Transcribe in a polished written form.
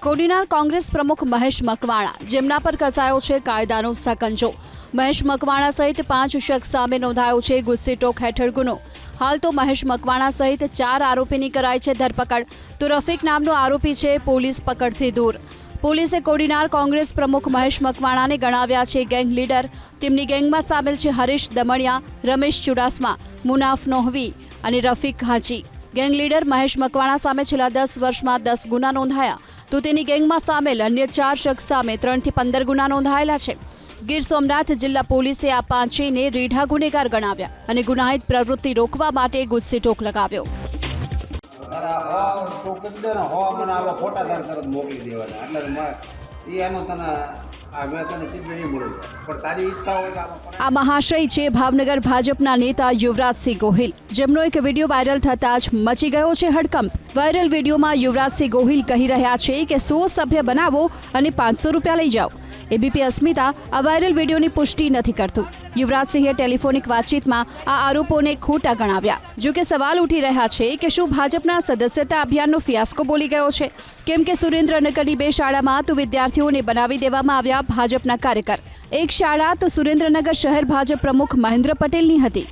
કોડીનાર કોંગ્રેસ પ્રમુખ મહેશ મકવાણા, જેમના પર કસાયો છે કાયદાનો સકંજો। મહેશ મકવાણા સહિત 5 શખ્સ સામે નોંધાયો છે ગુસ્સીટોક હેઠળ ગુનો। હાલ તો મહેશ મકવાણા સહિત 4 આરોપીની કરાઈ છે ધરપકડ। તો રફીક નામનો આરોપી છે પોલીસ પકડથી દૂર। પોલીસે કોડીનાર કોંગ્રેસ પ્રમુખ મહેશ મકવાણાને ગણાવ્યા છે ગેંગ લીડર। તેમની ગેંગમાં સામેલ છે હરીશ દમણિયા, રમેશ ચુડાસમા, મુનાફ નોહવી અને રફીક હાજી। ગેંગ લીડર મહેશ મકવાણા સામે છેલ્લા 10 વર્ષમાં 10 ગુના નોંધાયા। તો તેની ગેંગમાં સામેલ અન્ય 4 શખ્સ સામે 3 થી 15 ગુના નોંધાયેલા છે। ગીર સોમનાથ જિલ્લા પોલીસે આ પાંચેયને રીઢા ગુનેગાર ગણાવ્યા અને ગુનાહિત પ્રવૃત્તિ રોકવા માટે ગુસ્સીટોક લગાવ્યો। આ મહાશય છે ભાવનગર ભાજપના નેતા યુવરાજસિંહ ગોહિલ, જેમનો એક વિડીયો વાયરલ થતાં જ મચી ગયો છે હડકંપ। વાયરલ વિડીયોમાં યુવરાજસિંહ ગોહિલ કહી રહ્યા છે કે 100 સભ્ય બનાવો અને 500 રૂપિયા લઈ જાઓ। એબીપી અસ્મિતા આ વાયરલ વિડીયોની પુષ્ટિ નથી કરતું। યુવરાજસિંહે ટેલિફોનિક વાતચીતમાં આ આરોપોને ખોટા ગણાવ્યા। જો કે સવાલ ઉઠી રહ્યા છે કે શું ભાજપના સદસ્યતા અભિયાનનો ફિયાસ્કો બોલી ગયો છે? કેમ કે સુરેન્દ્રનગરની 2 શાળામાં તો વિદ્યાર્થીઓને બનાવી દેવામાં આવ્યા ભાજપના કાર્યકર। એક શાળા તો સુરેન્દ્રનગર શહેર ભાજપ પ્રમુખ મહેન્દ્ર પટેલની હતી।